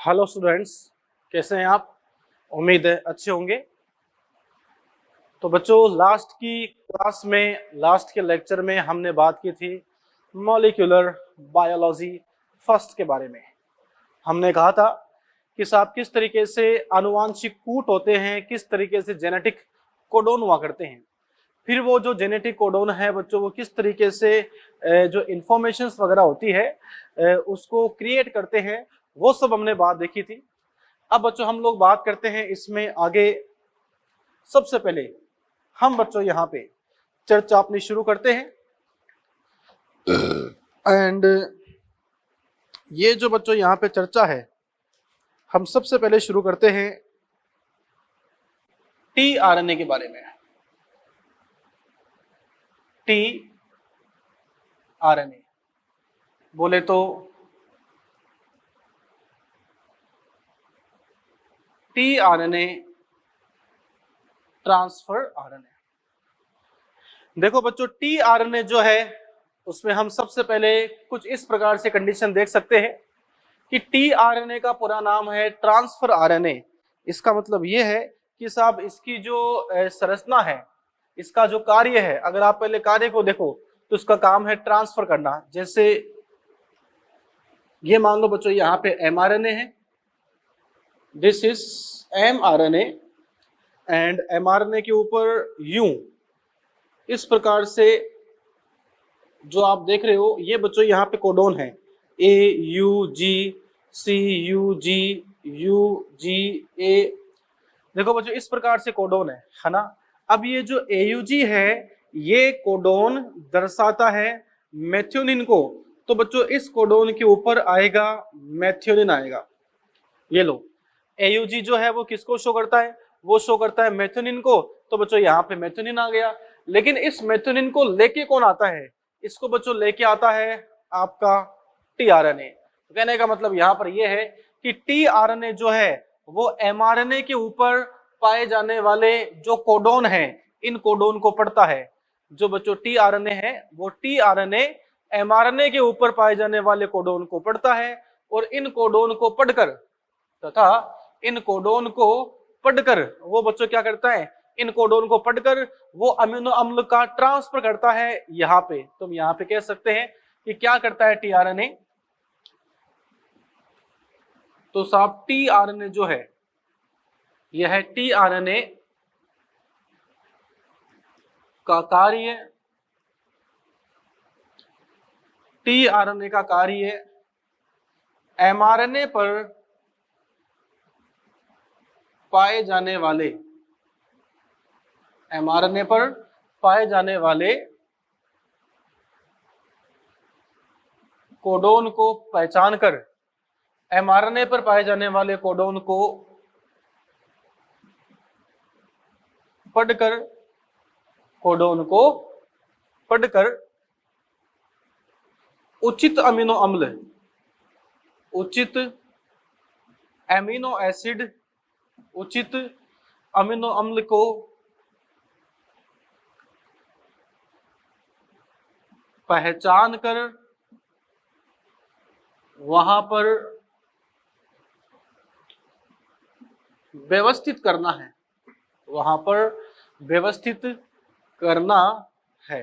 Hello students, कैसे हैं आप? उम्मीद है अच्छे होंगे। तो बच्चों, लास्ट की क्लास में, लास्ट के लेक्चर में हमने बात की थी मॉलिक्यूलर बायोलॉजी फर्स्ट के बारे में। हमने कहा था कि साहब किस तरीके से आनुवांशिक कूट होते हैं, किस तरीके से जेनेटिक कोडोन हुआ करते हैं। फिर वो जो जेनेटिक कोडोन है बच्चों, वो किस तरीके से जो इंफॉर्मेशंस वगैरह होती है उसको क्रिएट करते हैं, वो सब हमने बात देखी थी। अब बच्चों हम लोग बात करते हैं इसमें आगे। सबसे पहले हम बच्चों यहाँ पे चर्चा अपनी शुरू करते हैं। एंड ये जो बच्चों यहाँ पे चर्चा है, हम सबसे पहले शुरू करते हैं टीआरएनए के बारे में। टीआरएनए बोले तो टीआरएनए ट्रांसफर आरएनए। देखो बच्चों, टीआरएनए जो है उसमें हम सबसे पहले कुछ इस प्रकार से कंडीशन देख सकते हैं कि टीआरएनए का पूरा नाम है ट्रांसफर आरएनए। इसका मतलब ये है कि साहब इसकी जो संरचना है, इसका जो कार्य है, अगर आप पहले कार्य को देखो तो इसका काम है ट्रांसफर करना। जैसे ये मान लो बच्चों, यहाँ पे एमआरएनए है, this is mRNA, and mRNA के ऊपर यू, इस प्रकार से जो आप देख रहे हो ये बच्चों यहाँ पे कोडोन है AUG, CUG, UGA। देखो बच्चों इस प्रकार से कोडोन है ना। अब ये जो AUG है, ये कोडोन दर्शाता है मेथियोनिन को। तो बच्चों इस कोडोन के ऊपर आएगा मेथियोनिन आएगा। ये लो, AUG जो है वो किसको शो करता है? वो शो करता है मेथियोनिन को। तो बच्चों यहाँ पे मेथियोनिन आ गया। लेकिन इस मेथियोनिन को लेके कौन आता है? इसको बच्चों लेके आता है आपका टीआरएनए। तो कहने का मतलब यहाँ पर यह है कि टीआरएनए जो है वो एमआरएनए के ऊपर पाए जाने वाले जो कोडोन है, इन कोडोन को पढ़ता है। जो बच्चों टीआरएनए है वो टीआरएनए एमआरएनए के ऊपर पाए जाने वाले कोडोन को पढ़ता है, और इन कोडोन को पढ़कर तथा इन कोडोन को पढ़कर वो बच्चों क्या करता है? इन कोडोन को पढ़कर वो अमीनो अम्ल का ट्रांसफर करता है यहाँ पे। तुम यहाँ पे कह सकते हैं कि क्या करता है टीआरएनए? तो साहब टीआरएनए जो है यह है टीआरएनए का कार्य, टीआरएनए का कार्य एमआरएनए पर पाए जाने वाले, एमआरएनए पर पाए जाने वाले कोडोन को पहचान कर, एमआरएनए पर पाए जाने वाले कोडोन को पढ़कर, कोडोन को पढ़कर उचित अमीनो अम्ल, उचित एमिनो एसिड, उचित अमीनो अम्ल को पहचान कर वहां पर व्यवस्थित करना है, वहां पर व्यवस्थित करना है।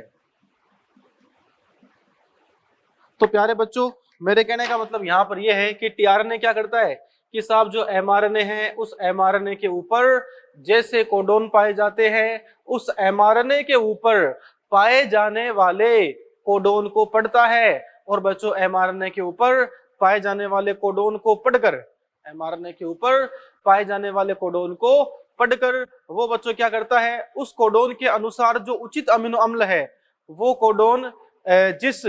तो प्यारे बच्चों, मेरे कहने का मतलब यहाँ पर यह है कि टीआरएनए क्या करता है कि साहब जो एमआरएनए है उस एमआरएनए के ऊपर जैसे कोडोन पाए जाते हैं, उस एमआरएनए के ऊपर पाए जाने वाले कोडोन को पढ़ता है, और बच्चों एमआरएनए के ऊपर पाए जाने वाले कोडोन को पढ़कर, एमआरएनए के ऊपर पाए जाने वाले कोडोन को पढ़कर वो बच्चों क्या करता है? उस कोडोन के अनुसार जो उचित अमीनो अम्ल है, वो कोडोन जिस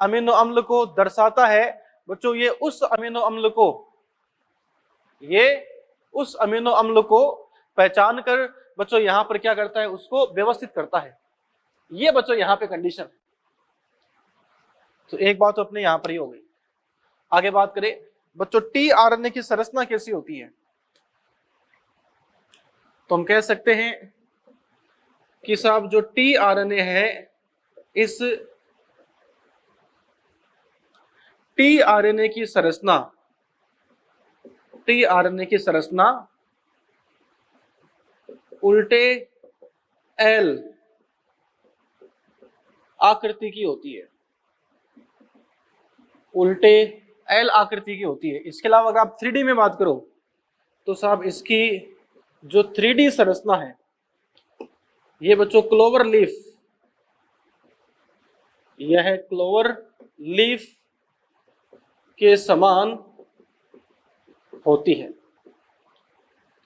अमीनो अम्ल को दर्शाता है बच्चों, ये उस अमीनो अम्ल को पहचान कर बच्चों यहाँ पर क्या करता है? उसको व्यवस्थित करता है। ये बच्चों यहाँ पे कंडीशन। तो एक बात तो अपने यहाँ पर ही हो गई। आगे बात करें बच्चों, टीआरएनए की संरचना कैसी होती है? तो हम कह सकते हैं कि साहब जो टीआरएनए है, इस टीआरएनए की संरचना टीआरएनए की संरचना उल्टे एल आकृति की होती है, उल्टे एल आकृति की होती है। इसके अलावा अगर आप 3D में बात करो तो साहब इसकी जो 3D संरचना है, ये बच्चों क्लोवर लीफ, यह है क्लोवर लीफ के समान होती है।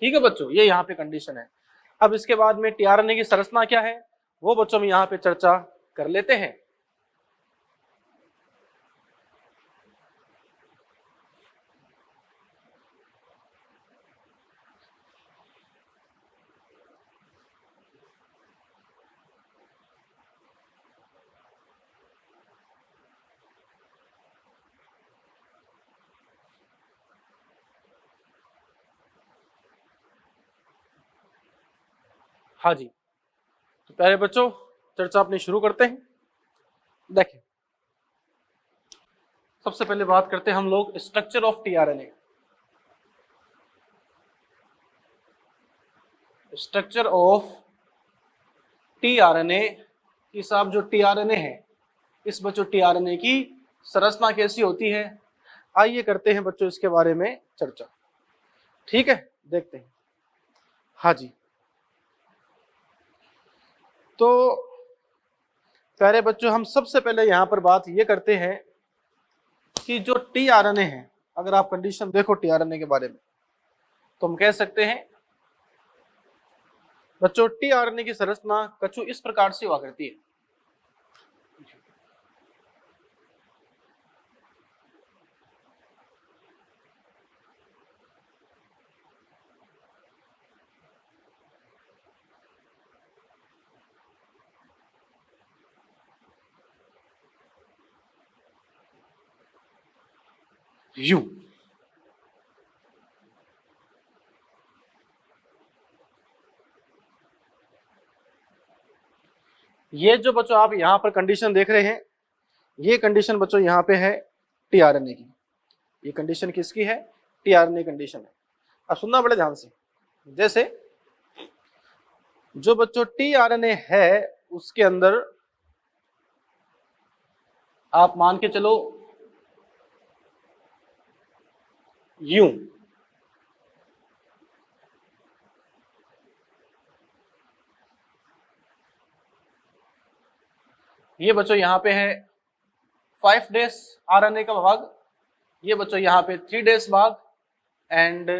ठीक है बच्चों, ये यहाँ पे कंडीशन है। अब इसके बाद में टीआरएनए की संरचना क्या है वो बच्चों हम यहाँ पे चर्चा कर लेते हैं। हाँ जी, तो पहले बच्चों चर्चा अपनी शुरू करते हैं। देखिए, सबसे पहले बात करते हैं हम लोग structure of tRNA. Structure of tRNA की साहब जो टीआरएनए है, इस बच्चों टीआरएनए की संरचना कैसी होती है, आइए करते हैं बच्चों इसके बारे में चर्चा। ठीक है, देखते हैं। हाँ जी, तो प्यारे बच्चों हम सबसे पहले यहां पर बात ये करते हैं कि जो टीआरएनए है, अगर आप कंडीशन देखो टीआरएनए के बारे में तो हम कह सकते हैं बच्चों टीआरएनए की संरचना कछु इस प्रकार से हुआ करती है। यूं, ये जो बच्चों आप यहां पर कंडीशन देख रहे हैं, ये कंडीशन बच्चों यहां पे है टीआरएनए की। ये कंडीशन किसकी है? टीआरएनए कंडीशन है। अब सुनना बड़े ध्यान से। जैसे जो बच्चों टीआरएनए है उसके अंदर आप मान के चलो यूं, ये बच्चों यहां पे है 5 डेज आरएनए का भाग, ये बच्चों यहां पे 3 डेज भाग, एंड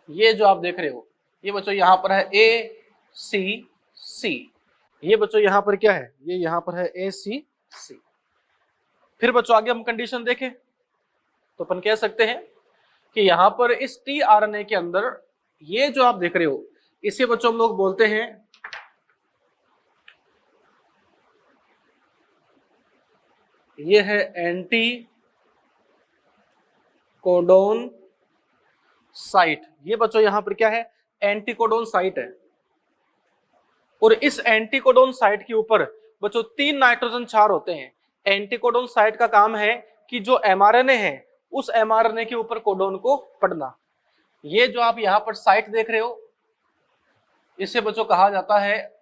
ये जो आप देख रहे हो ये बच्चों यहां पर है ए सी सी। ये बच्चों यहां पर क्या है? ये यहां पर है ए सी सी। फिर बच्चों आगे हम कंडीशन देखें तो अपन कह सकते हैं कि यहां पर इस टीआरएनए के अंदर ये जो आप देख रहे हो इसे बच्चों हम लोग बोलते हैं ये है एंटी कोडोन साइट। ये बच्चों यहां पर क्या है? एंटीकोडोन साइट है। और इस एंटीकोडोन साइट के ऊपर बच्चों 3 नाइट्रोजन क्षार होते हैं। एंटीकोडोन साइट का काम है कि जो एमआरएनए है उस एमआरएनए के ऊपर कोडोन को पढ़ना। ये जो आप यहां पर साइट देख रहे हो इसे बच्चों कहा जाता है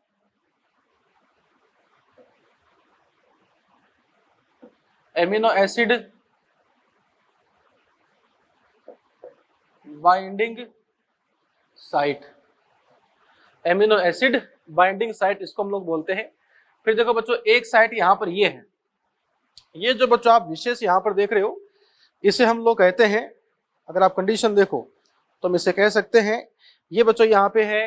amino acid binding site. Amino acid binding site इसको हम लोग बोलते हैं। फिर देखो बच्चों एक साइट यहां पर ये है, ये जो बच्चों आप विशेष यहां पर देख रहे हो इसे हम लोग कहते हैं, अगर आप कंडीशन देखो तो हम इसे कह सकते हैं, ये बच्चों यहां पे है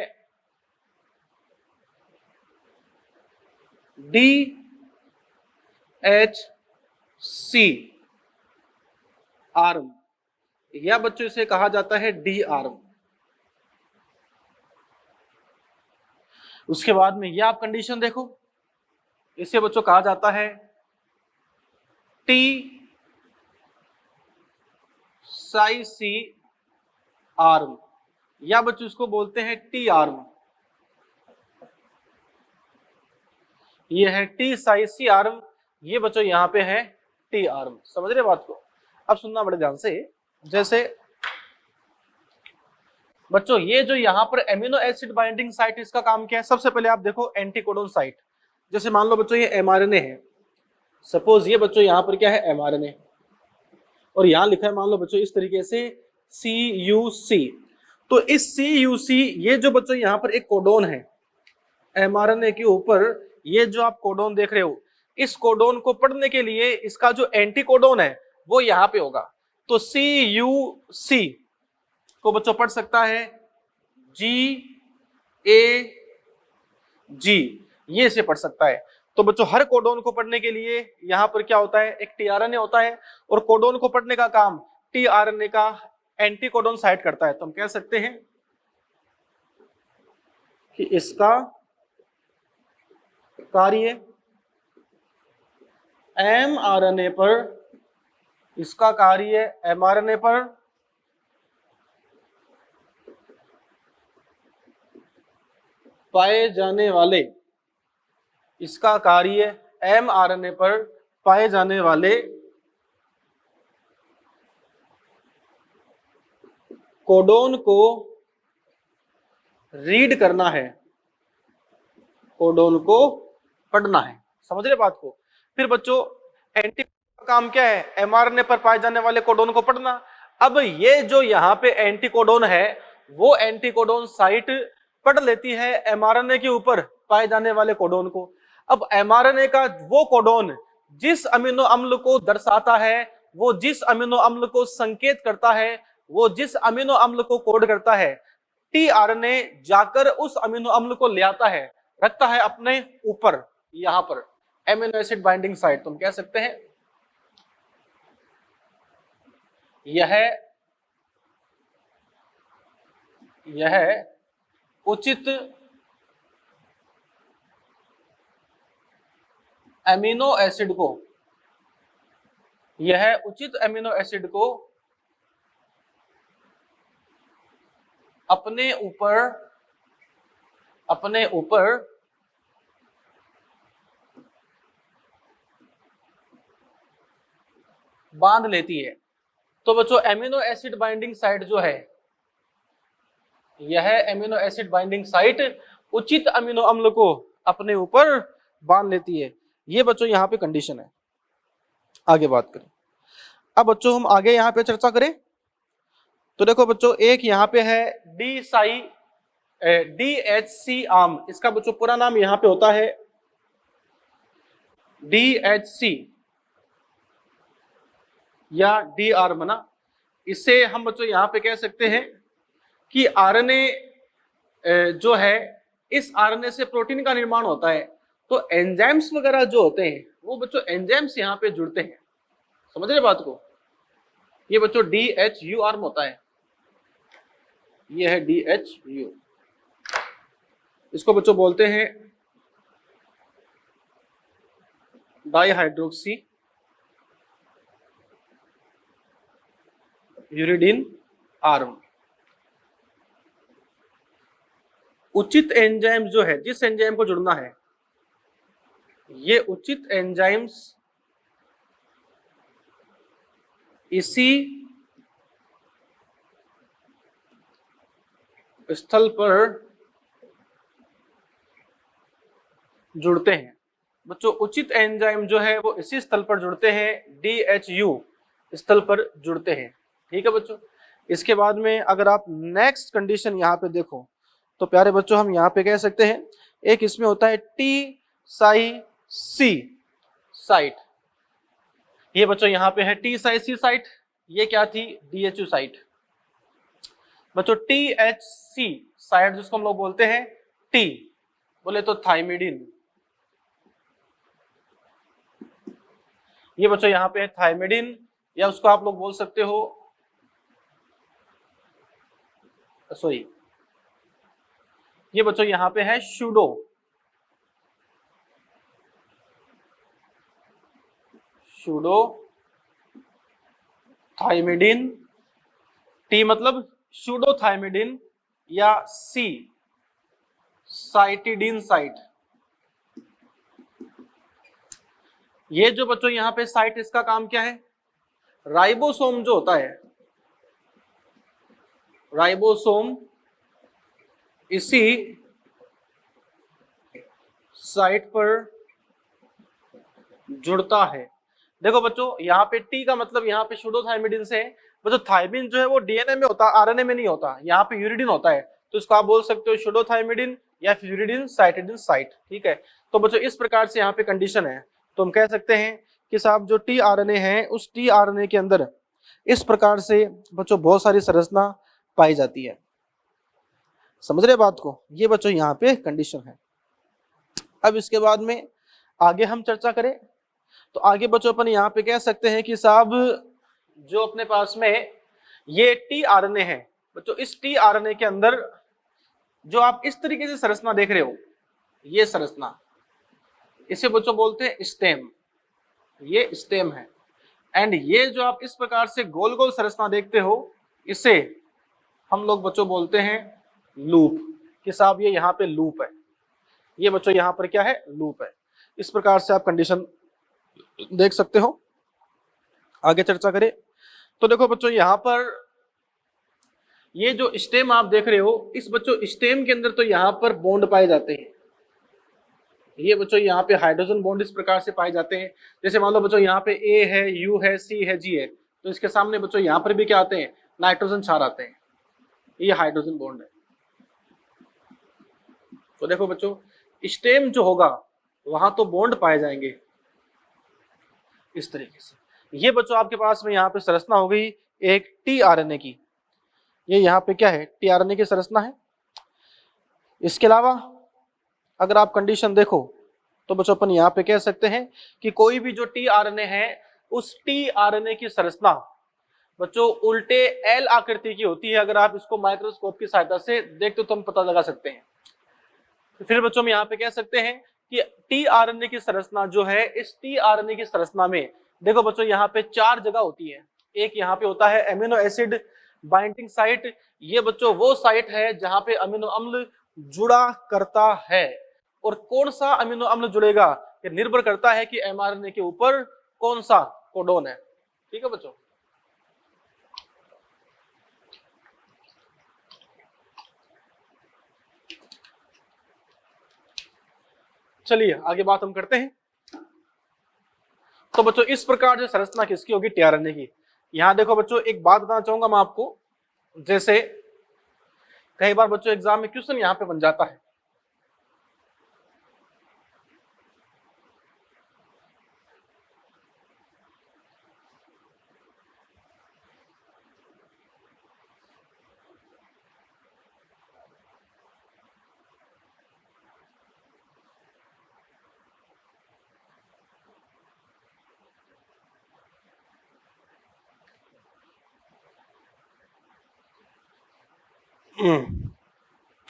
डी एच सी आर्म, या बच्चों इसे कहा जाता है डी आर्म। उसके बाद में यह आप कंडीशन देखो, इसे बच्चों कहा जाता है टी साई सी आर्म, या बच्चों इसको बोलते हैं टी आर्म। ये है टी साई सी आर्म, ये बच्चों यहां पे है टी आर्म। समझ रहे बात को? अब सुनना बड़े ध्यान से। जैसे बच्चों ये जो यहाँ पर एमिनो एसिड बाइंडिंग साइट, इसका काम क्या है? सबसे पहले आप देखो एंटीकोडोन साइट। जैसे मान लो बच्चों ये एमआरएनए है, सपोज ये बच्चों यहाँ पर क्या है? एमआरएनए, और यहाँ लिखा है मान लो बच्चों इस तरीके से CUC। तो इस CUC ये जो बच्चों यहाँ पर एक कोडोन है एमआरएनए के ऊपर, ये जो आप कोडोन देख रहे हो, इस कोडोन को पढ़ने के लिए इसका जो एंटीकोडोन है वो यहाँ पे होगा। तो CUC को बच्चों पढ़ सकता है GAG, ये से पढ़ सकता है। तो बच्चों हर कोडोन को पढ़ने के लिए यहाँ पर क्या होता है? एक टीआरएनए होता है, और कोडोन को पढ़ने का काम टीआरएनए का एंटीकोडोन साइट करता है। तो हम कह सकते हैं कि इसका कार्य एमआरएनए पर, इसका कार्य एमआरएनए पर पाए जाने वाले, इसका कार्य एमआरएनए पर पाए जाने वाले कोडोन को रीड करना है, कोडोन को पढ़ना है। समझ रहे बात को? फिर बच्चों एंटी का काम क्या है? एमआरएनए पर पाए जाने वाले कोडोन को पढ़ना। अब ये जो यहाँ पे एंटीकोडोन है, वो एंटीकोडोन साइट पढ़ लेती है एमआरएनए के ऊपर पाए जाने वाले कोडोन को। अब एमआरएनए का वो कोडोन जिस अमीनो अम्ल को दर्शाता है, वो जिस अमीनो अम्ल को संकेत करता है, वो जिस अमीनो अम्ल को कोड करता है, टीआरएनए जाकर उस अमीनो अम्ल को ले आता है, रखता है अपने ऊपर, यहां पर एमिनो एसिड बाइंडिंग साइट। तुम कह सकते हैं यह उचित एमिनो एसिड को, यह उचित एमिनो एसिड को अपने ऊपर बांध लेती है। तो बच्चों एमिनो एसिड बाइंडिंग साइट जो है, यह एमिनो एसिड बाइंडिंग साइट उचित अमीनो अम्ल को अपने ऊपर बांध लेती है। ये बच्चों यहाँ पे कंडीशन है। आगे बात करें। अब बच्चों हम आगे यहाँ पे चर्चा करें तो देखो बच्चों, एक यहाँ पे है DHC आर्म, इसका बच्चों पूरा नाम यहाँ पे होता है DHC या डी आर्म ना। इससे हम बच्चों यहाँ पे कह सकते हैं कि आरएनए जो है, इस आरएनए से प्रोटीन का निर्माण होता है। तो एंजाइम्स वगैरह जो होते हैं वो बच्चों एंजाइम्स यहाँ पे जुड़ते हैं। समझ रहे बात को? ये बच्चों DHU आर्म होता है, ये है DHU। इसको बच्चों बोलते हैं डाईहाइड्रोक्सी यूरिडीन आर्म। उचित एंजाइम जो है, जिस एंजाइम को जुड़ना है, ये उचित एंजाइम्स इसी स्थल पर जुड़ते हैं। बच्चों उचित एंजाइम जो है वो इसी स्थल पर जुड़ते हैं, DHU स्थल पर जुड़ते हैं। ठीक है बच्चों। इसके बाद में अगर आप नेक्स्ट कंडीशन यहाँ पे देखो तो प्यारे बच्चों हम यहाँ पे कह सकते हैं, एक इसमें होता है TSIC साइट। ये बच्चों यहाँ पे है TSIC साइट। ये क्या थी? DHU site. बच्चों THC साइट जिसको हम लोग बोलते हैं T, बोले तो थाइमिडिन। ये बच्चों यहाँ पे है थाइमिडिन, या उसको आप लोग बोल सकते हो, सॉरी, ये बच्चों यहाँ पे है शूडो, शूडो थाइमिडिन। टी मतलब शूडो थाइमिडिन या सी साइटिडीन साइट। ये जो बच्चों यहाँ पे साइट, इसका काम क्या है? राइबोसोम जो होता है, राइबोसोम इसी साइट पर जुड़ता है। देखो बच्चों, यहाँ पे टी का मतलब यहाँ पे सुडोथायमिडिन से है। बच्चों थायमिन जो है वो डीएनए में होता है, आरएनए में नहीं होता, यहाँ पे यूरिडिन होता है, तो इसको आप बोल सकते हो सुडोथायमिडिन या फिर यूरिडिन साइटिडिन साइट। ठीक है, तो बच्चों इस प्रकार से यहाँ पे कंडीशन है, तो हम कह सकते हैं कि साहब जो टी आरएनए है उस टी आरएनए के अंदर इस प्रकार से बच्चों बहुत सारी संरचना पाई जाती है। समझ रहे बात को? ये बच्चों यहाँ पे कंडीशन है। अब इसके बाद में आगे हम चर्चा करें तो आगे बच्चों अपन यहाँ पे कह सकते हैं कि साहब जो अपने पास में ये टी आरएनए है बच्चों, इस टी आरएनए के अंदर जो आप इस तरीके से संरचना देख रहे हो, ये संरचना, इसे बच्चों बोलते हैं स्टेम, ये स्टेम है। एंड ये जो आप इस प्रकार से गोल गोल संरचना देखते हो, इसे हम लोग बच्चों बोलते हैं लूप, कि साहब ये यहाँ पे लूप है, ये बच्चों यहाँ पर क्या है, लूप है। इस प्रकार से आप कंडीशन देख सकते हो। आगे चर्चा करें तो देखो बच्चों यहाँ पर ये जो स्टेम आप देख रहे हो, इस बच्चों स्टेम के अंदर तो यहाँ पर बॉन्ड पाए जाते हैं, ये बच्चों यहाँ पे हाइड्रोजन बॉन्ड इस प्रकार से पाए जाते हैं। जैसे मान लो बच्चों यहाँ पे ए है, यू है, सी है, जी है, तो इसके सामने बच्चों यहाँ पर भी क्या आते हैं, नाइट्रोजन क्षार आते हैं, ये हाइड्रोजन बॉन्ड है। तो देखो बच्चों स्टेम जो होगा वहां तो बॉन्ड पाए जाएंगे इस तरीके से। ये बच्चों आपके पास में यहाँ पे संरचना हो गई एक टी आरएनए की, ये यहाँ पे क्या है, टी आरएनए की संरचना है। इसके अलावा अगर आप कंडीशन देखो तो बच्चों अपन यहाँ पे कह सकते हैं कि कोई भी जो टी आरएनए है उस टी आरएनए की संरचना बच्चों उल्टे एल आकृति की होती है। अगर आप इसको माइक्रोस्कोप की सहायता से देखते तो हम पता लगा सकते हैं। तो फिर बच्चों हम यहाँ पे कह सकते हैं कि टी आरएनए की संरचना जो है, इस टी आरएनए की संरचना में देखो बच्चों यहाँ पे 4 जगह होती है। एक यहाँ पे होता है एमिनो एसिड बाइंडिंग साइट, ये बच्चों वो साइट है जहां पे अमीनो अम्ल जुड़ा करता है। और कौन सा अमीनो अम्ल जुड़ेगा ये निर्भर करता है कि एमआरएनए के ऊपर कौन सा कोडोन है। ठीक है बच्चों, चलिए आगे बात हम करते हैं। तो बच्चों इस प्रकार जो संरचना किसकी होगी, टीआरएनए की। यहां देखो बच्चों एक बात बताना चाहूंगा मैं आपको, जैसे कई बार बच्चों एग्जाम में क्वेश्चन यहां पे बन जाता है,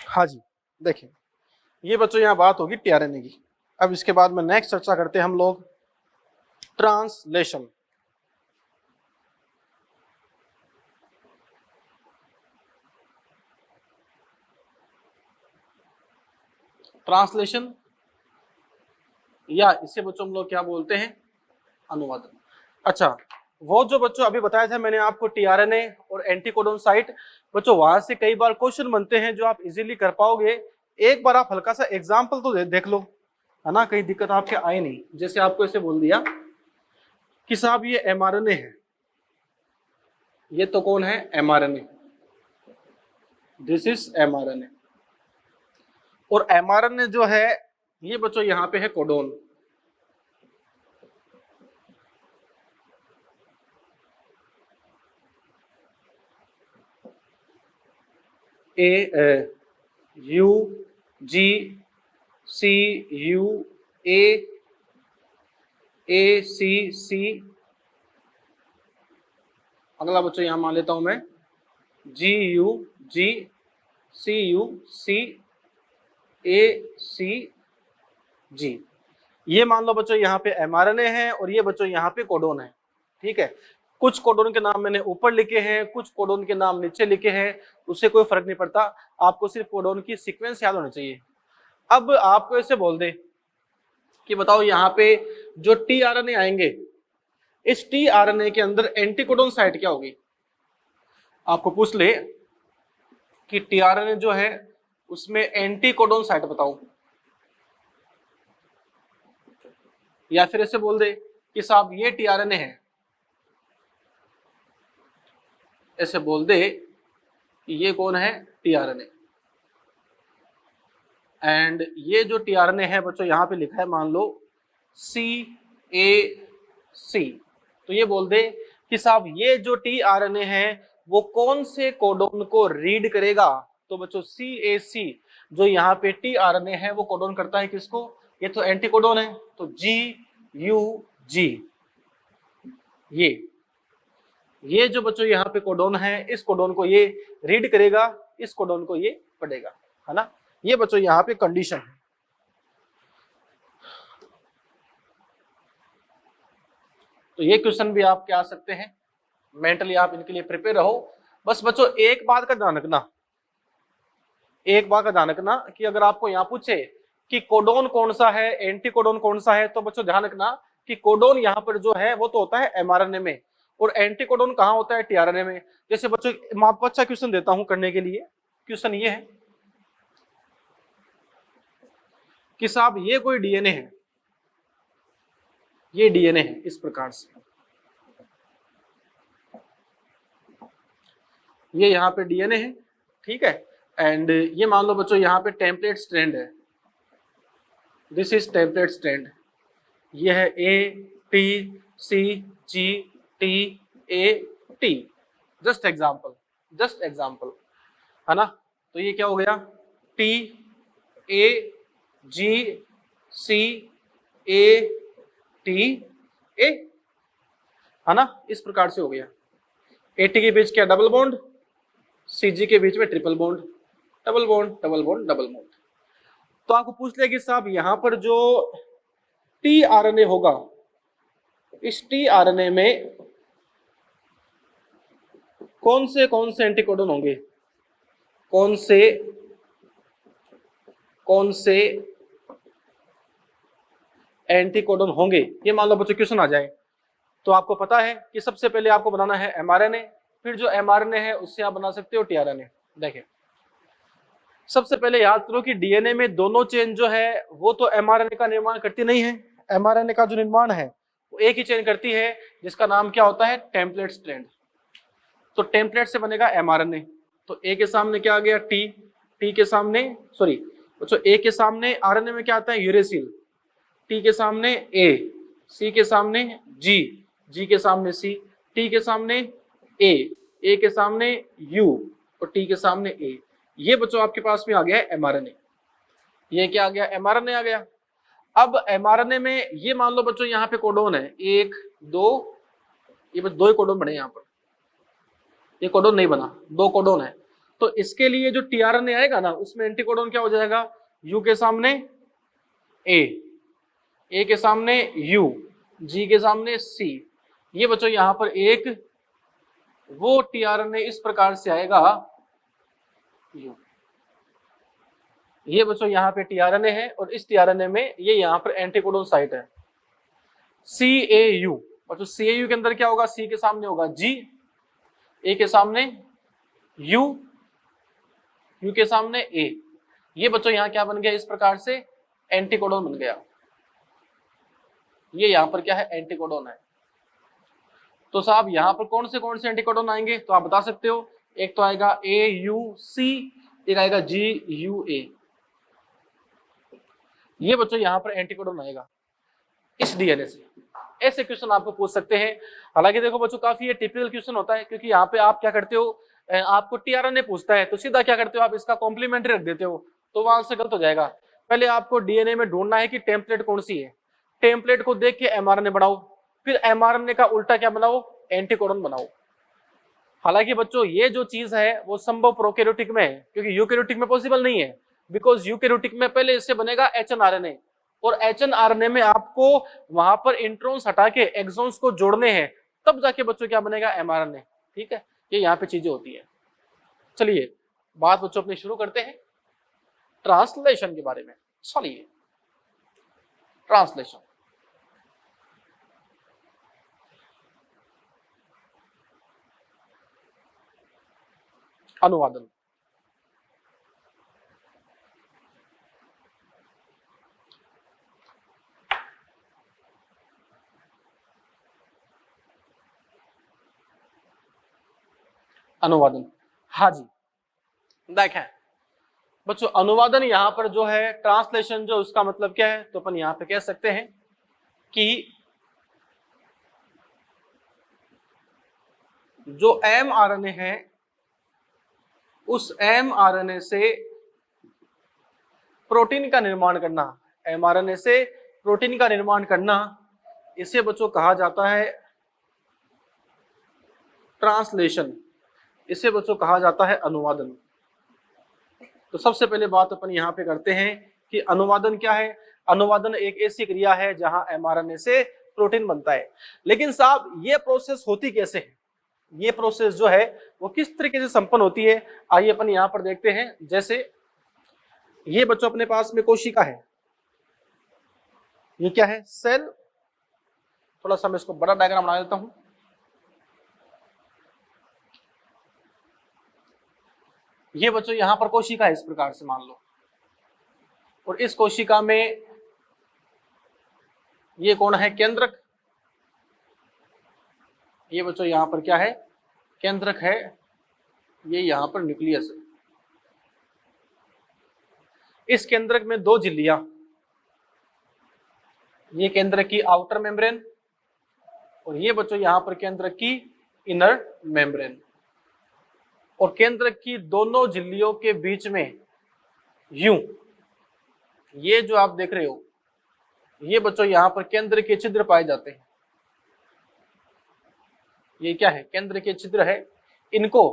हाँ जी देखिए ये बच्चों यहाँ बात होगी टीआरएनए की। अब इसके बाद में नेक्स्ट चर्चा करते हैं हम लोग ट्रांसलेशन। ट्रांसलेशन या इसे बच्चों हम लोग क्या बोलते हैं, अनुवादन। अच्छा, वो जो बच्चों अभी बताया था मैंने आपको टीआरएनए और एंटीकोडोन साइट, बच्चों वहां से कई बार क्वेश्चन बनते हैं जो आप इजीली कर पाओगे। एक बार आप हल्का सा एग्जाम्पल तो देख लो, है ना, कहीं दिक्कत आपके आए नहीं। जैसे आपको ऐसे बोल दिया कि साहब ये एमआरएनए है, ये तो कौन है, एमआरएनए, दिस इज एमआरएनए। और एमआरएनए जो है ये बच्चों यहाँ पे है codon. A U G C U A C C, अगला बच्चों यहां मान लेता हूं मैं जी you G C you see ए सी जी। ये मान लो बच्चों यहाँ पे एमआरएनए है और ये बच्चों यहाँ पे कोडोन है। ठीक है, कुछ कोडोन के नाम मैंने ऊपर लिखे हैं, कुछ कोडोन के नाम नीचे लिखे हैं, उससे कोई फर्क नहीं पड़ता, आपको सिर्फ कोडोन की सीक्वेंस याद होनी चाहिए। अब आपको ऐसे बोल दे कि बताओ यहाँ पे जो टीआरएनए आएंगे, इस टीआरएनए के अंदर एंटीकोडोन साइट क्या होगी, आपको पूछ ले कि टीआरएनए जो है उसमें एंटी कोडोन साइट बताओ, या फिर ऐसे बोल दे कि साहब ये टीआरएनए है, ऐसे बोल दे कि ये कौन है, टीआरएनए। एंड ये जो टीआरएनए है बच्चों यहाँ पे लिखा है मान लो CAC, तो ये बोल दे कि साहब ये जो टीआरएनए है वो कौन से कोडोन को रीड करेगा। तो बच्चों CAC जो यहाँ पे टीआरएनए है वो कोडोन करता है किसको, ये तो एंटी कोडोन है, तो GUG, ये जो बच्चों यहाँ पे कोडोन है इस कोडोन को ये रीड करेगा, इस कोडोन को ये पढ़ेगा, है ना। ये बच्चों यहाँ पे कंडीशन है। तो ये क्वेश्चन भी आपके आ सकते हैं, मेंटली आप इनके लिए प्रिपेयर रहो। बस बच्चों एक बात का ध्यान रखना, एक बात का ध्यान रखना कि अगर आपको यहाँ पूछे कि कोडोन कौन सा है, एंटी कोडोन कौन सा है, तो बच्चों ध्यान रखना कि कोडोन यहाँ पर जो है वो तो होता है एमआरएनए में, और एंटी कोडोन कहाँ होता है, टीआरएनए में। जैसे बच्चों मैं आपको अच्छा क्वेश्चन देता हूं करने के लिए, क्वेश्चन ये है कि साहब ये कोई डीएनए है, ये डीएनए है इस प्रकार से, ये यहाँ पे डीएनए है, ठीक है। एंड ये मान लो बच्चों यहाँ पे टेम्पलेट स्ट्रैंड है, दिस इज टेम्पलेट स्ट्रैंड, ये है ATCGTAT, just example, just example, है ना। तो ये क्या हो गया, TAGCATA, है ना, इस प्रकार से हो गया। AT के बीच क्या, डबल बॉन्ड, CG के बीच में triple bond, double bond double bond double bond. तो आपको पूछ लिया कि साहब यहां पर जो टीआरएनए होगा, इस टीआरएनए में कौन से एंटीकोडन होंगे, कौन से एंटीकोडन होंगे, ये मान लो बच्चों क्वेश्चन आ जाए। तो आपको पता है कि सबसे पहले आपको बनाना है एमआरएनए, फिर जो एमआरएनए है उससे आप बना सकते हो टीआरएनए। देखिए सबसे पहले याद करो कि डीएनए में दोनों चेन जो है वो तो एमआरएनए का निर्माण करती नहीं है, एमआरएनए का जो निर्माण है वो एक ही चेन करती है जिसका नाम क्या होता है, टेम्पलेट स्ट्रैंड। तो टेम्पलेट से बनेगा एमआरएनए। तो ए के सामने क्या आ गया, टी के सामने, सॉरी बच्चों ए के सामने आरएनए में क्या आता है, यूरेसिल, टी के सामने ए, सी के सामने जी, जी के सामने सी, टी के सामने ए के सामने यू और टी के सामने ए। ये बच्चों आपके पास में आ गया है एमआरएनए। ये क्या आ गया, एमआरएनए आ गया। अब एमआरएनए में ये मान लो बच्चों यहाँ पे कोडोन है 1 2, ये बस 2 ही कोडोन बने यहाँ पर, ये कोडोन नहीं बना, 2 कोडोन है। तो इसके लिए जो टीआरएनए आएगा ना उसमें एंटी कोडोन क्या हो जाएगा, यू के सामने ए के सामने यू, जी के सामने सी। ये बच्चों यहां पर एक वो टीआरएनए इस प्रकार से आएगा यू। ये बच्चों यहाँ पे टीआरएनए है और इस टीआरएनए में ये यहाँ पर एंटीकोडोन साइट है CAU। बच्चों CAU के अंदर क्या होगा, सी के सामने होगा जी, ए के सामने यू, यू के सामने ए। ये बच्चों यहाँ क्या बन गया, इस प्रकार से एंटीकोडोन बन गया। ये यहाँ पर क्या है, एंटीकोडोन है। तो साहब यहाँ पर कौन से एंटीकोडोन आएंगे, तो आप बता सकते हो, एक तो आएगा AUC, एक आएगा GUA। ये बच्चों यहाँ पर एंटीकोडोन आएगा इस डीएनए से। ऐसे क्वेश्चन आपको पूछ सकते हैं। हालांकि देखो बच्चों काफी ये टिपिकल क्वेश्चन होता है, क्योंकि यहाँ पे आप क्या करते हो, आपको टीआरएनए पूछता है तो सीधा क्या करते हो, आप इसका कॉम्प्लीमेंट्री रख देते हो, तो वहां से गलत हो जाएगा। पहले आपको डीएनए में ढूंढना है कि टेम्पलेट कौन सी है, टेम्पलेट को देख के एमआरएनए बनाओ, फिर एमआरएनए का उल्टा क्या बनाओ, एंटीकोडोन बनाओ। हालांकि बच्चों ये जो चीज है वो संभव प्रोकैरियोटिक में है, क्योंकि यूकैरियोटिक में पॉसिबल नहीं है, बिकॉज यूकैरियोटिक में पहले इससे बनेगा एचएनआरएनए, और एचएनआरएनए में आपको वहां पर इंट्रॉन्स हटा के एक्सॉन्स को जोड़ने हैं, तब जाके बच्चों क्या बनेगा, एमआरएनए। ठीक है, ये यहाँ पे चीजें होती है। चलिए बात बच्चों अपनी शुरू करते हैं ट्रांसलेशन के बारे में। चलिए ट्रांसलेशन, अनुवादन। अनुवादन। हाँ जी, देखें बच्चों, अनुवादन यहाँ पर जो है ट्रांसलेशन, जो उसका मतलब क्या है, तो अपन यहाँ पे कह सकते हैं कि जो mRNA है उस mRNA से प्रोटीन का निर्माण करना, mRNA से प्रोटीन का निर्माण करना, इसे बच्चों कहा जाता है ट्रांसलेशन, इसे बच्चों कहा जाता है अनुवादन। तो सबसे पहले बात अपन यहाँ पे करते हैं कि अनुवादन क्या है। अनुवादन एक ऐसी क्रिया है जहां mRNA से प्रोटीन बनता है। लेकिन साहब ये प्रोसेस होती कैसे है, ये प्रोसेस जो है वो किस तरीके से संपन्न होती है, आइए अपन यहाँ पर देखते हैं। जैसे ये बच्चों अपने पास में कोशिका है, ये क्या है, सेल। थोड़ा सा मैं इसको बड़ा डायग्राम बना देता हूं। ये बच्चों यहां पर कोशिका है, इस प्रकार से मान लो, और इस कोशिका में ये कौन है, केंद्रक। ये बच्चों यहां पर क्या है, केंद्रक है। ये यहां पर न्यूक्लियस है। इस केंद्रक में दो झिल्लियां, ये केंद्रक की आउटर मेम्ब्रेन और ये बच्चों यहां पर केंद्रक की इनर मेम्ब्रेन। और केंद्रक की दोनों झिल्लियों के बीच में यूं, ये जो आप देख रहे हो, ये बच्चों यहां पर केंद्र के छिद्र पाए जाते हैं। ये क्या है, केंद्र के छिद्र है। इनको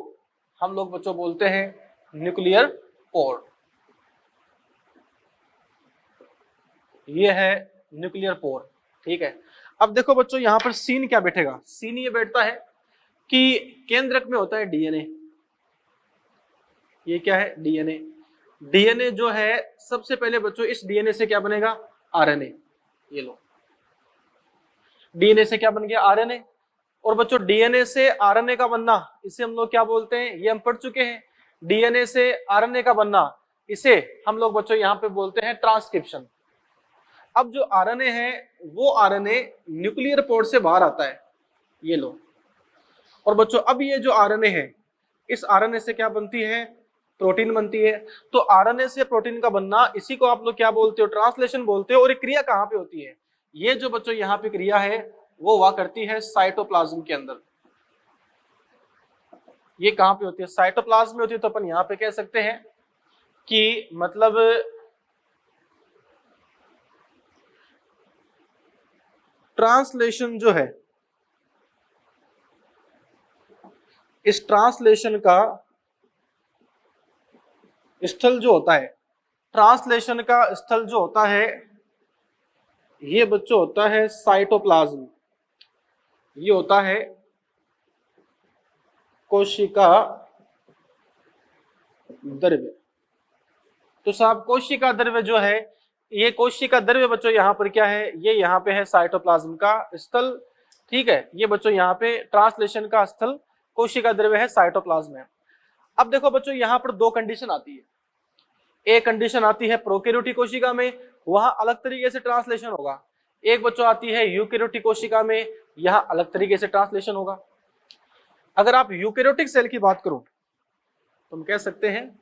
हम लोग बच्चों बोलते हैं न्यूक्लियर पोर। ये है न्यूक्लियर पोर, ठीक है। अब देखो बच्चों यहां पर सीन क्या बैठेगा, सीन ये बैठता है कि केंद्रक में होता है डीएनए। ये क्या है, डीएनए। डीएनए जो है सबसे पहले बच्चों इस डीएनए से क्या बनेगा, आरएनए। ये लो, डीएनए से क्या बन गया, आरएनए। और बच्चों डीएनए से आरएनए का बनना, इसे हम लोग क्या बोलते हैं, ये हम पढ़ चुके हैं। डीएनए से आरएनए का बनना, इसे हम लोग बच्चों यहां पे बोलते हैं ट्रांसक्रिप्शन। अब जो आरएनए है वो आरएनए न्यूक्लियर पोर से बाहर आता है, ये लो। और बच्चों अब ये जो आरएनए है, इस आरएनए से क्या बनती है, प्रोटीन बनती है। तो आरएनए से प्रोटीन का बनना, इसी को आप लोग क्या बोलते हो, ट्रांसलेशन बोलते हो। और ये क्रिया कहां पे होती है, ये जो बच्चों यहाँ पे क्रिया है वो हुआ करती है साइटोप्लाज्म के अंदर। ये कहां पे होती है, साइटोप्लाज्म में होती है। तो अपन यहाँ पे कह सकते हैं कि मतलब ट्रांसलेशन जो है, इस ट्रांसलेशन का स्थल जो होता है, ट्रांसलेशन का स्थल जो होता है, ये बच्चों होता है साइटोप्लाज्म। ये होता है कोशिका द्रव्य। तो साहब कोशिका द्रव्य जो है, ये कोशिका द्रव्य बच्चों यहाँ पर क्या है, ये यहाँ पे है साइटोप्लाज्म का स्थल, ठीक है। ये बच्चों यहाँ पे ट्रांसलेशन का स्थल कोशिका द्रव्य है, साइटोप्लाज्म है। अब देखो बच्चों यहाँ पर दो कंडीशन आती है। एक कंडीशन आती है प्रोकैरियोटिक कोशिका में, वहां अलग तरीके से ट्रांसलेशन होगा। एक बच्चों आती है यूकैरियोटिक कोशिका में, यहां अलग तरीके से ट्रांसलेशन होगा। अगर आप यूकैरियोटिक सेल की बात करो तो हम कह सकते हैं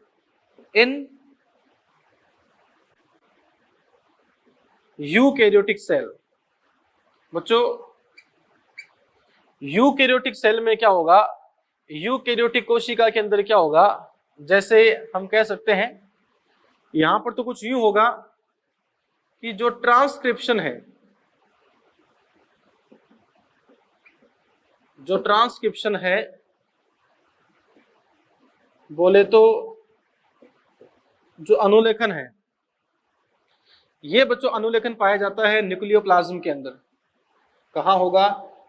इन यूकैरियोटिक सेल। बच्चों यूकैरियोटिक सेल में क्या होगा, यूकैरियोटिक कोशिका के अंदर क्या होगा, जैसे हम कह सकते हैं यहां पर तो कुछ यूं होगा कि जो ट्रांसक्रिप्शन है, जो ट्रांसक्रिप्शन है बोले तो जो अनुलेखन है, ये बच्चों अनुलेखन पाया जाता है न्यूक्लियोप्लाज्म के अंदर। कहां होगा,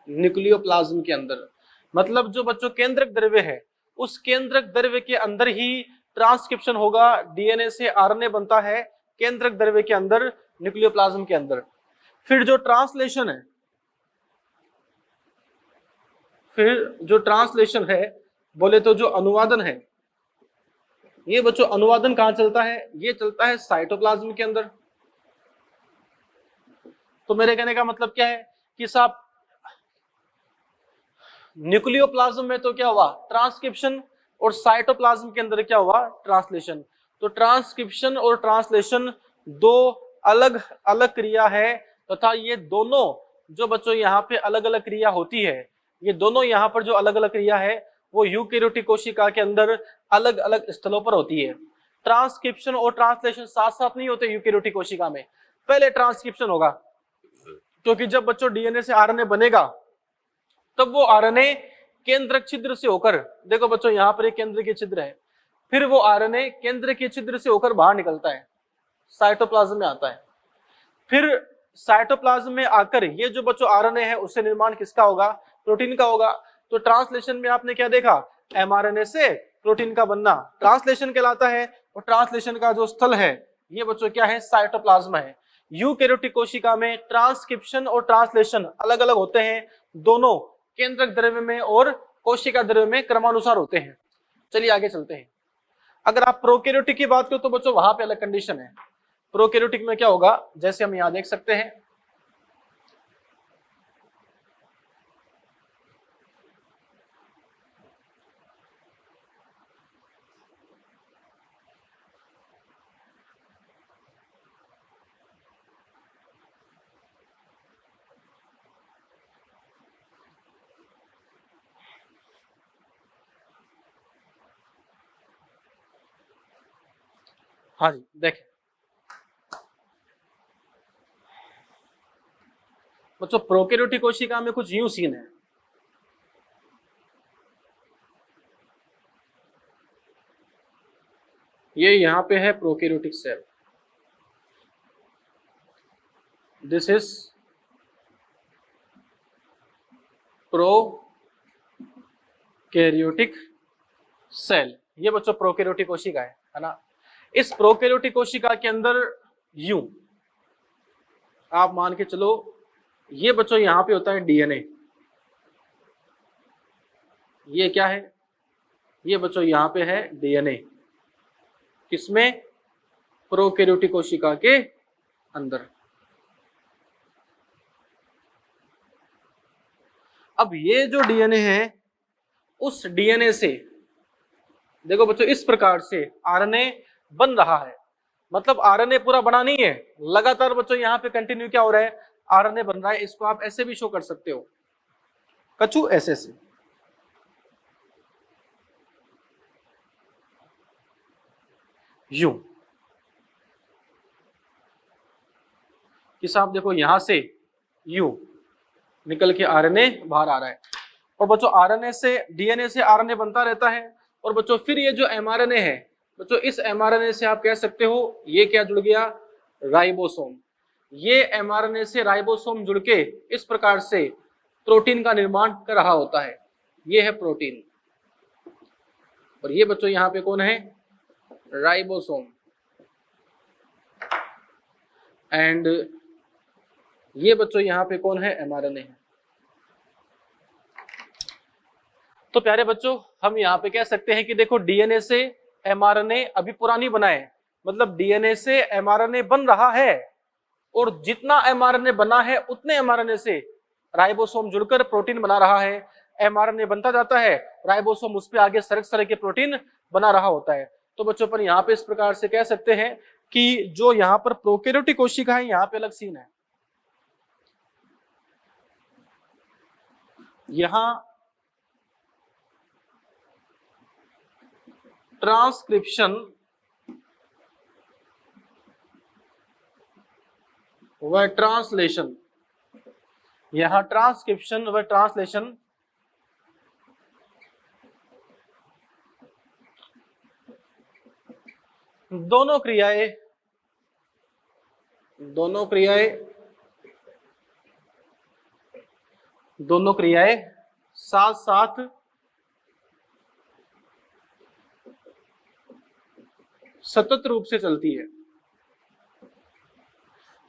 न्यूक्लियोप्लाज्म के अंदर। मतलब जो बच्चों केंद्रक द्रव्य है, उस केंद्रक द्रव्य के अंदर ही ट्रांसक्रिप्शन होगा। डीएनए से आरएनए बनता है केंद्रक द्रव्य के अंदर, न्यूक्लियोप्लाज्म के अंदर। फिर जो ट्रांसलेशन है, फिर जो ट्रांसलेशन है बोले तो जो अनुवादन है, ये बच्चों अनुवादन कहां चलता है, ये चलता है साइटोप्लाज्म के अंदर। तो मेरे कहने का मतलब क्या है कि साहब न्यूक्लियोप्लाज्म में तो क्या हुआ, ट्रांसक्रिप्शन, और साइटोप्लाज्म के अंदर क्या हुआ, ट्रांसलेशन। तो ट्रांसक्रिप्शन और ट्रांसलेशन दो अलग अलग क्रिया है, तथा ये दोनों जो बच्चों यहाँ पे अलग अलग क्रिया होती है, ये दोनों यहाँ पर जो अलग अलग क्रिया है वो यूकेरियोटिक कोशिका के अंदर अलग अलग स्थलों पर होती है। ट्रांसक्रिप्शन और ट्रांसलेशन साथ साथ नहीं होते यूकेरियोटिक कोशिका में, पहले ट्रांसक्रिप्शन होगा, क्योंकि जब बच्चों डीएनए से आरएनए बनेगा तब वो आरएनए केंद्रक छिद्र से होकर, देखो बच्चों यहाँ पर एक केंद्र के छिद्र है, फिर वो आरएनए केंद्र के छिद्र से होकर बाहर निकलता है, साइटोप्लाज्म में आता है। फिर साइटोप्लाज्म में आकर ये जो बच्चों आरएनए है उससे निर्माण किसका होगा, प्रोटीन का होगा। तो ट्रांसलेशन में आपने क्या देखा, एमआरएनए से प्रोटीन का बनना ट्रांसलेशन कहलाता है, और ट्रांसलेशन का जो स्थल है ये बच्चों क्या है, साइटोप्लाज्म है। यूकेरियोटिक कोशिका में ट्रांसक्रिप्शन और ट्रांसलेशन अलग अलग होते हैं, दोनों केंद्रक द्रव्य में और कोशिका द्रव्य में क्रमानुसार होते हैं। चलिए आगे चलते हैं। अगर आप प्रोकैरियोटिक की बात करो तो बच्चों वहां पे अलग कंडीशन है। प्रोकैरियोटिक में क्या होगा, जैसे हम यहां देख सकते हैं, हाँ जी देखें बच्चों, प्रोकैरियोटिक कोशिका में कुछ यूं सीन है, ये यहां पे है prokaryotic cell, this is prokaryotic cell, ये बच्चों प्रोकैरियोटिक कोशिका है ना। इस प्रोकैरियोटिक कोशिका के अंदर यूं आप मान के चलो, ये बच्चों यहां पे होता है डीएनए, ये क्या है, ये बच्चों यहां पे है डीएनए, किसमें, प्रोकैरियोटिक कोशिका के अंदर। अब ये जो डीएनए है, उस डीएनए से देखो बच्चों इस प्रकार से आरएनए बन रहा है, मतलब आरएनए पूरा बना नहीं है, लगातार बच्चों यहाँ पे कंटिन्यू क्या हो रहा है, आरएनए बन रहा है। इसको आप ऐसे भी शो कर सकते हो, कछु ऐसे से, यूं कि साहब देखो यहां से यूं निकल के आरएनए बाहर आ रहा है, और बच्चों आरएनए से डीएनए से आरएनए बनता रहता है। और बच्चों फिर ये जो एमआरएनए है बच्चों, इस एमआरएनए से आप कह सकते हो ये क्या जुड़ गया, राइबोसोम। ये एमआरएनए से राइबोसोम जुड़ के इस प्रकार से प्रोटीन का निर्माण कर रहा होता है, ये है प्रोटीन। और ये बच्चों यहाँ पे कौन है, राइबोसोम, एंड ये बच्चों यहाँ पे कौन है, एमआरएनए है। तो प्यारे बच्चों हम यहाँ पे कह सकते हैं कि देखो डीएनए से एमआरएनए अभी पूरा नहीं बना है, मतलब डीएनए से एमआरएनए बन रहा है, और जितना एमआरएनए बना है उतने एमआरएनए से राइबोसोम जुड़कर प्रोटीन बना रहा है। एमआरएनए बनता जाता है, राइबोसोम उस पे आगे सरक सरक के प्रोटीन बना रहा होता है। तो बच्चों पर यहाँ पे इस प्रकार से कह सकते हैं कि जो यहाँ पर प्रोकैरियोटिक कोशिका है यहाँ पे अलग सीन है। यहाँ ट्रांसक्रिप्शन व ट्रांसलेशन, यहां ट्रांसक्रिप्शन व ट्रांसलेशन दोनों क्रियाएं साथ साथ सतत रूप से चलती है।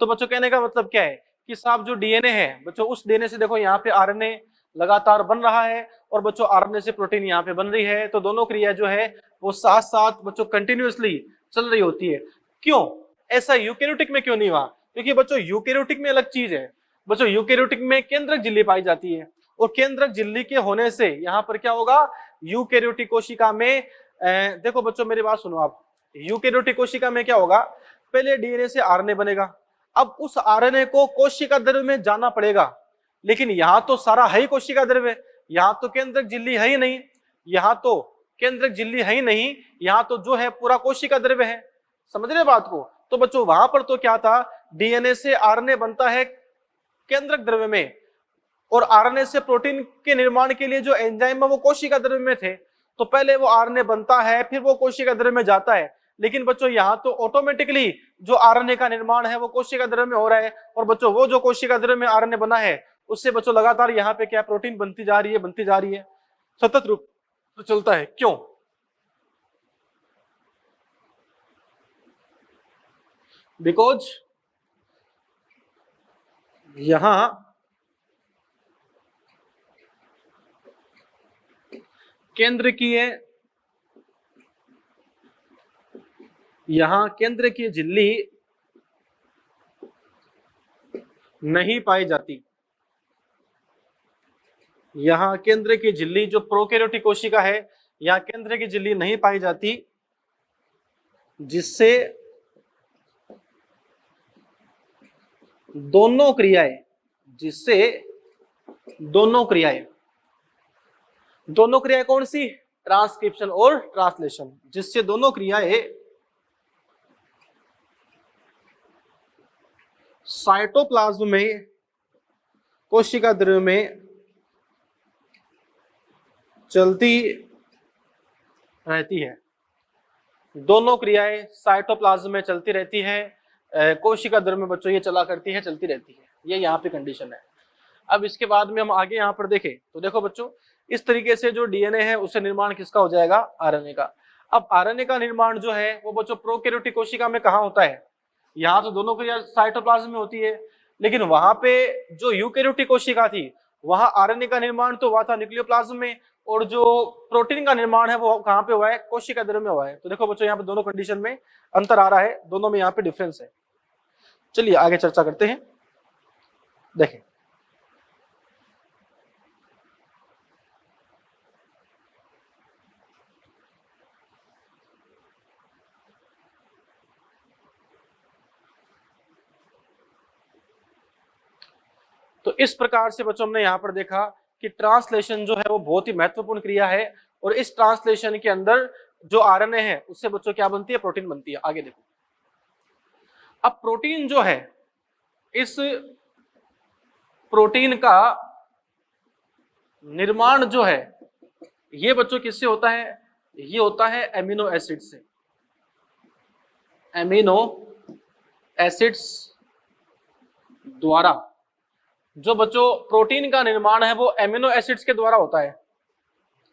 तो बच्चों कहने का मतलब क्या है कि साहब जो डीएनए है बच्चों, उस डीएनए से देखो यहाँ पे आरएनए लगातार बन रहा है, और बच्चों आरएनए से प्रोटीन यहाँ पे बन रही है। तो दोनों क्रिया जो है वो साथ साथ बच्चों कंटिन्यूअसली चल रही होती है। क्यों ऐसा यूकेरियोटिक में क्यों नहीं हुआ, क्योंकि बच्चों यूकेरियोटिक में अलग चीज है। बच्चों यूकेरियोटिक में केंद्रक झिल्ली पाई जाती है, और केंद्रक झिल्ली के होने से यहाँ पर क्या होगा, यूकेरियोटिक कोशिका में देखो बच्चों मेरी बात सुनो आप, यूकेरियोटिक कोशिका में क्या होगा, पहले डीएनए से आरएनए बनेगा, अब उस आरएनए को कोशिका द्रव्य में जाना पड़ेगा, लेकिन यहाँ तो सारा है ही कोशिका द्रव्य, यहाँ तो केंद्रक झिल्ली है ही नहीं, यहाँ तो केंद्रक झिल्ली है ही नहीं, यहाँ तो जो है पूरा कोशिका द्रव्य है। समझ रहे बात को? तो बच्चों वहां पर तो क्या था, डीएनए से आरएनए बनता है केंद्रक द्रव्य में, और आरएनए से प्रोटीन के निर्माण के लिए जो एंजाइम है वो कोशिका द्रव्य में थे, तो पहले वो आरएनए बनता है फिर वो कोशिका द्रव्य में जाता है। लेकिन बच्चों यहाँ तो ऑटोमेटिकली जो आरएनए का निर्माण है वो कोशिका द्रव्य में हो रहा है, और बच्चों वो जो कोशिका द्रव्य में आरएनए बना है उससे बच्चों लगातार यहाँ पे क्या प्रोटीन बनती जा रही है, सतत रूप तो चलता है। क्यों? बिकॉज यहां केंद्र की झिल्ली नहीं पाई जाती, यहां केंद्र की झिल्ली जो प्रोकैरियोटिक कोशिका है, यहां केंद्र की झिल्ली नहीं पाई जाती, जिससे दोनों क्रियाएं कौन सी, ट्रांसक्रिप्शन और ट्रांसलेशन, जिससे दोनों क्रियाएं साइटोप्लाज्म में कोशिका द्रव्य में चलती रहती है। दोनों क्रियाएं साइटोप्लाज्म में चलती रहती है, कोशिका द्रव्य में बच्चों ये चला करती है, चलती रहती है, ये यहाँ पे कंडीशन है। अब इसके बाद में हम आगे यहाँ पर देखें तो देखो बच्चों इस तरीके से जो डीएनए है उससे निर्माण किसका हो जाएगा, आरएनए का। अब आरएनए का निर्माण जो है वो बच्चों प्रोकैरियोटिक कोशिका में कहाँ होता है, यहाँ तो दोनों क्रिया साइटोप्लाज्म में होती है, लेकिन वहां पे जो यूकेरियोटिक कोशिका थी वहां आरएनए का निर्माण तो हुआ था न्यूक्लियोप्लाज्म में, और जो प्रोटीन का निर्माण है वो कहाँ पे हुआ है, कोशिका द्रव्य में हुआ है। तो देखो बच्चों यहाँ पे दोनों कंडीशन में अंतर आ रहा है, दोनों में यहाँ पे डिफरेंस है। चलिए आगे चर्चा करते हैं। देखें तो इस प्रकार से बच्चों हमने यहाँ पर देखा कि ट्रांसलेशन जो है वो बहुत ही महत्वपूर्ण क्रिया है, और इस ट्रांसलेशन के अंदर जो आरएनए है उससे बच्चों क्या बनती है, प्रोटीन बनती है। आगे देखो, अब प्रोटीन जो है, इस प्रोटीन का निर्माण जो है ये बच्चों किससे होता है, ये होता है एमिनो एसिड से, एमिनो एसिड्स द्वारा। जो बच्चों प्रोटीन का निर्माण है वो एमिनो एसिड्स के द्वारा होता है,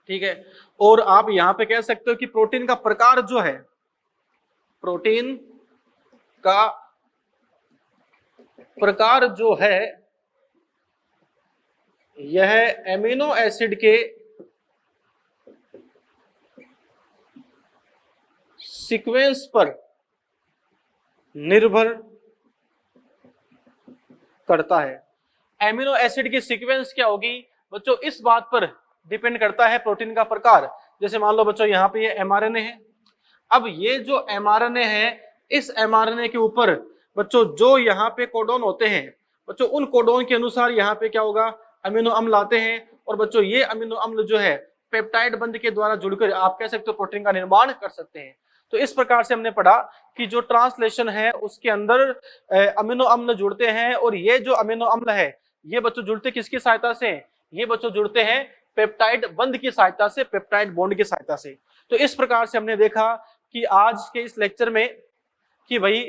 ठीक है। और आप यहां पे कह सकते हो कि प्रोटीन का प्रकार जो है, प्रोटीन का प्रकार जो है यह एमिनो एसिड के सीक्वेंस पर निर्भर करता है। एमिनो एसिड की सीक्वेंस क्या होगी बच्चों, इस बात पर डिपेंड करता है प्रोटीन का प्रकार। जैसे मान लो बच्चों यहाँ पे ये एमआरएनए है, अब ये जो एमआरएनए है, इस एमआरएनए के ऊपर बच्चों जो यहाँ पे कोडोन होते हैं बच्चों, उन कोडोन के अनुसार यहाँ पे क्या होगा, अमीनो अम्ल आते हैं, और बच्चों ये अमीनो अम्ल जो है पेप्टाइड बंध के द्वारा जुड़कर आप कह सकते हो प्रोटीन का निर्माण कर सकते हैं। तो इस प्रकार से हमने पढ़ा कि जो ट्रांसलेशन है उसके अंदर अमीनो अम्ल जुड़ते हैं, और ये जो अमीनो अम्ल है ये बच्चों जुड़ते किसकी सहायता से, ये बच्चों जुड़ते हैं पेप्टाइड बंध की सहायता से, पेप्टाइड बॉन्ड की सहायता से। तो इस प्रकार से हमने देखा कि आज के इस लेक्चर में कि भाई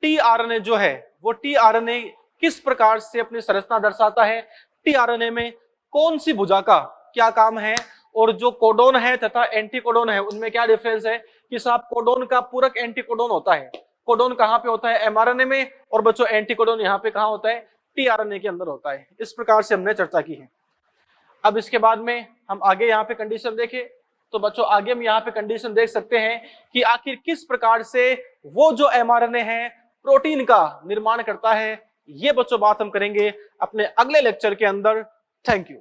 टीआरएनए जो है वो टीआरएनए किस प्रकार से अपनी संरचना दर्शाता है, टीआरएनए में कौन सी भुजा का क्या काम है, और जो कोडोन है तथा एंटीकोडोन है उनमें क्या डिफरेंस है कि साहब कोडोन का पूरक एंटीकोडोन होता है। कोडोन कहाँ पे होता है, एमआरएनए में, और बच्चों एंटीकोडोन यहाँ पे कहाँ होता है, टीआरएनए के अंदर होता है। इस प्रकार से हमने चर्चा की है। अब इसके बाद में हम आगे यहाँ पे कंडीशन देखें तो बच्चों आगे हम यहाँ पे कंडीशन देख सकते हैं कि आखिर किस प्रकार से वो जो एमआरएनए है प्रोटीन का निर्माण करता है। ये बच्चों बात हम करेंगे अपने अगले लेक्चर के अंदर। Thank you.